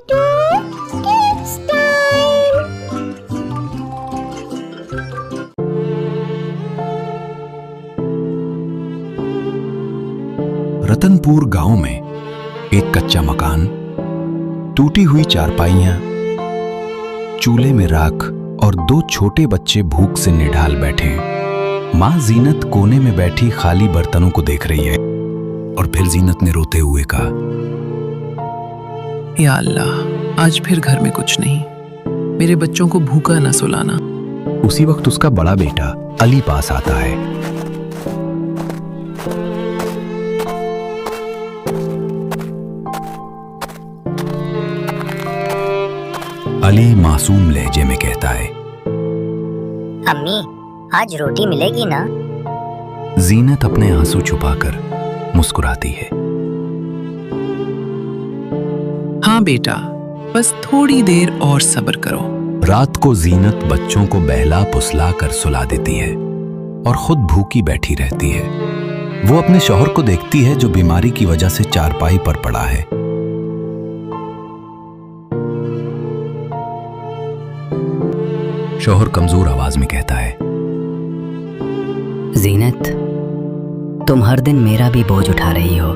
Kids time. Ratanpur गांव में एक कच्चा मकान, टूटी हुई चारपाइयां, चूल्हे में राख और दो छोटे बच्चे भूख से निढाल बैठे हैं। मां जीनत कोने में बैठी खाली बर्तनों को देख रही है और फिर जीनत ने रोते हुए कहा, या अल्लाह, आज फिर घर में कुछ नहीं, मेरे बच्चों को भूखा न सुलाना। उसी वक्त उसका बड़ा बेटा अली पास आता है। अली मासूम लहजे में कहता है, अम्मी, आज रोटी मिलेगी ना? जीनत अपने आंसू छुपाकर मुस्कुराती है। हाँ बेटा, बस थोड़ी देर और सब्र करो। रात को जीनत बच्चों को बहला पुसला कर सुला देती है और खुद भूखी बैठी रहती है। वो अपने शौहर को देखती है जो बीमारी की वजह से चारपाई पर पड़ा है। शौहर कमजोर आवाज में कहता है, जीनत, तुम हर दिन मेरा भी बोझ उठा रही हो।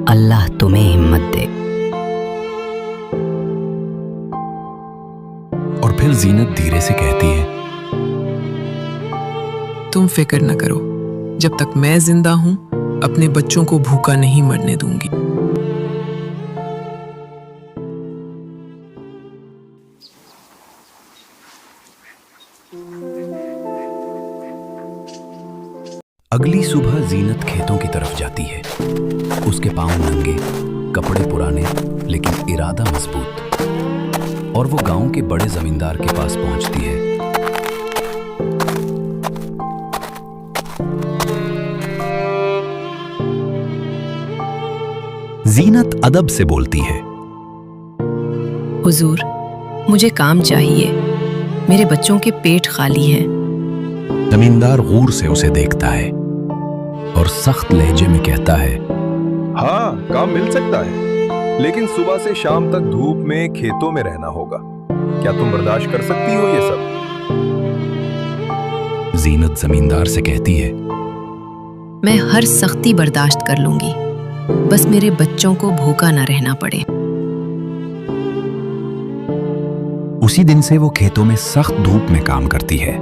अल्लाह तुम्हें हिम्मत दे। और फिर जीनत धीरे से कहती है, तुम फिक्र न करो, जब तक मैं जिंदा हूं अपने बच्चों को भूखा नहीं मरने दूंगी। अगली सुबह जीनत खेतों की तरफ जाती है। उसके पांव नंगे, कपड़े पुराने, लेकिन इरादा मजबूत। और वो गांव के बड़े जमींदार के पास पहुंचती है। जीनत अदब से बोलती है, हुजूर, मुझे काम चाहिए, मेरे बच्चों के पेट खाली हैं। जमींदार गौर से उसे देखता है और सख्त लहजे में कहता है, हाँ, काम मिल सकता है, लेकिन सुबह से शाम तक धूप में खेतों में रहना होगा। क्या तुम बर्दाश्त कर सकती हो ये सब? जीनत जमींदार से कहती है, मैं हर सख्ती बर्दाश्त कर लूंगी, बस मेरे बच्चों को भूखा ना रहना पड़े। उसी दिन से वो खेतों में सख्त धूप में काम करती है।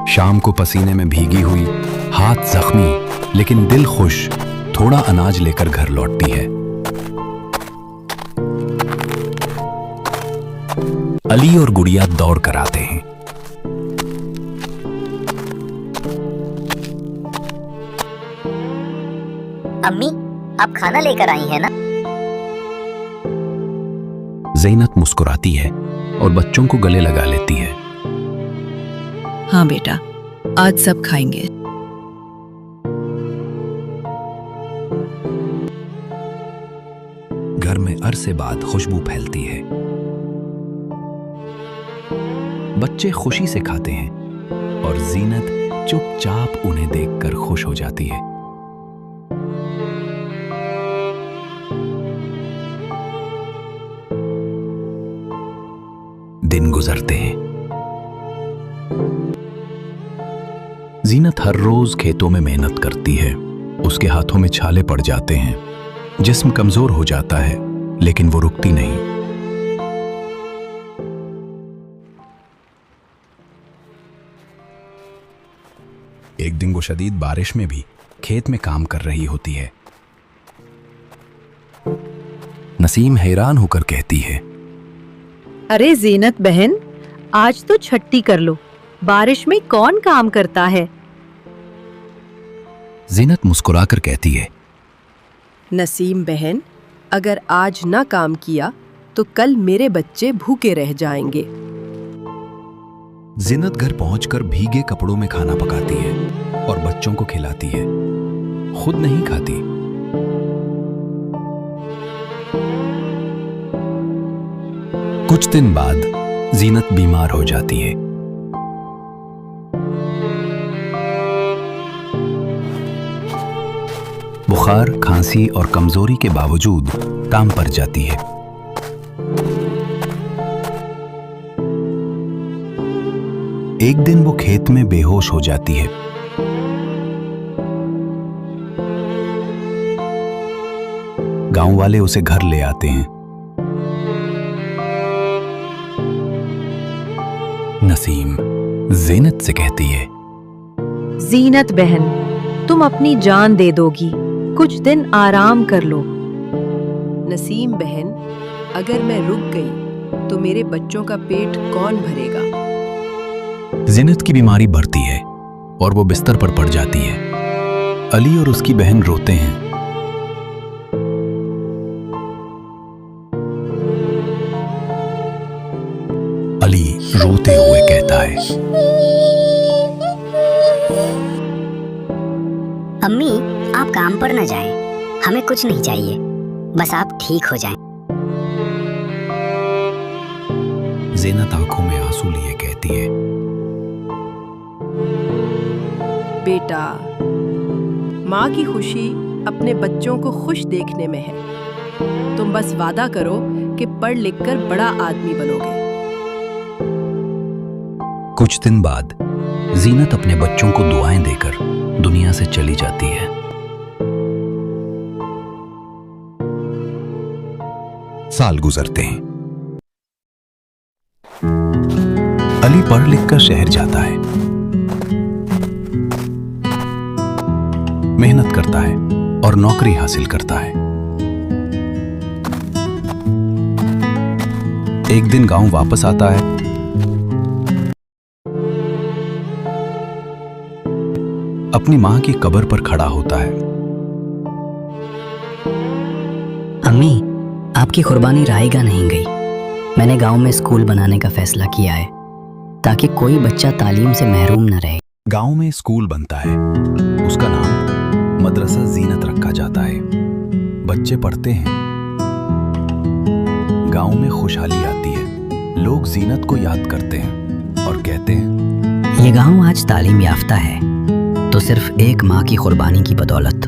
शाम को पसीने में भीगी हुई, हाथ जख्मी लेकिन दिल खुश, थोड़ा अनाज लेकर घर लौटती है। अली और गुड़िया दौड़ कर आते हैं। अम्मी, आप खाना लेकर आई हैं ना? ज़ीनत मुस्कुराती है और बच्चों को गले लगा लेती है। हाँ बेटा, आज सब खाएंगे। घर में अरसे बाद खुशबू फैलती है। बच्चे खुशी से खाते हैं और ज़ीनत चुपचाप उन्हें देखकर खुश हो जाती है। दिन गुजरते हैं। ज़ीनत हर रोज खेतों में मेहनत करती है। उसके हाथों में छाले पड़ जाते हैं, जिस्म कमजोर हो जाता है, लेकिन वो रुकती नहीं। एक दिन वो शदीद बारिश में भी खेत में काम कर रही होती है। नसीम हैरान होकर कहती है, अरे ज़ीनत बहन, आज तो छट्टी कर लो, बारिश में कौन काम करता है? ज़ीनत मुस्कुराकर कहती है, नसीम बहन, अगर आज ना काम किया तो कल मेरे बच्चे भूखे रह जाएंगे। ज़ीनत घर पहुंचकर भीगे कपड़ों में खाना पकाती है और बच्चों को खिलाती है, खुद नहीं खाती। कुछ दिन बाद ज़ीनत बीमार हो जाती है। वो बुखार, खांसी और कमजोरी के बावजूद काम पर जाती है। एक दिन वो खेत में बेहोश हो जाती है। गांव वाले उसे घर ले आते हैं। नसीम ज़ीनत से कहती है, ज़ीनत बहन, तुम अपनी जान दे दोगी, कुछ दिन आराम कर लो। नसीम बहन, अगर मैं रुक गई तो मेरे बच्चों का पेट कौन भरेगा? ज़ीनत की बीमारी बढ़ती है और वो बिस्तर पर पड़ जाती है। अली और उसकी बहन रोते हैं। अली रोते हुए कहता है, अम्मी, आप काम पर न जाएं, हमें कुछ नहीं चाहिए, बस आप ठीक हो जाएं। ज़ीनत आंखों में आंसू लिए कहती है, बेटा, माँ की खुशी अपने बच्चों को खुश देखने में है। तुम बस वादा करो कि पढ़ लिख कर बड़ा आदमी बनोगे। कुछ दिन बाद ज़ीनत अपने बच्चों को दुआएं देकर दुनिया से चली जाती है। साल गुजरते हैं। अली पढ़ लिख कर शहर जाता है, मेहनत करता है और नौकरी हासिल करता है। एक दिन गांव वापस आता है। अपनी मां की कब्र पर खड़ा होता है। अम्मी, आपकी कुर्बानी रायगा नहीं गई। मैंने गांव में स्कूल बनाने का फैसला किया है ताकि कोई बच्चा तालीम से महरूम न रहे। गांव में स्कूल बनता है। उसका नाम मदरसा ज़ीनत रखा जाता है। बच्चे पढ़ते हैं। गांव में खुशहाली आती है। लोग ज़ीनत को याद करते हैं और कहते हैं, ये गांव आज तालीम याफ्ता है तो सिर्फ एक माँ की कुर्बानी की बदौलत।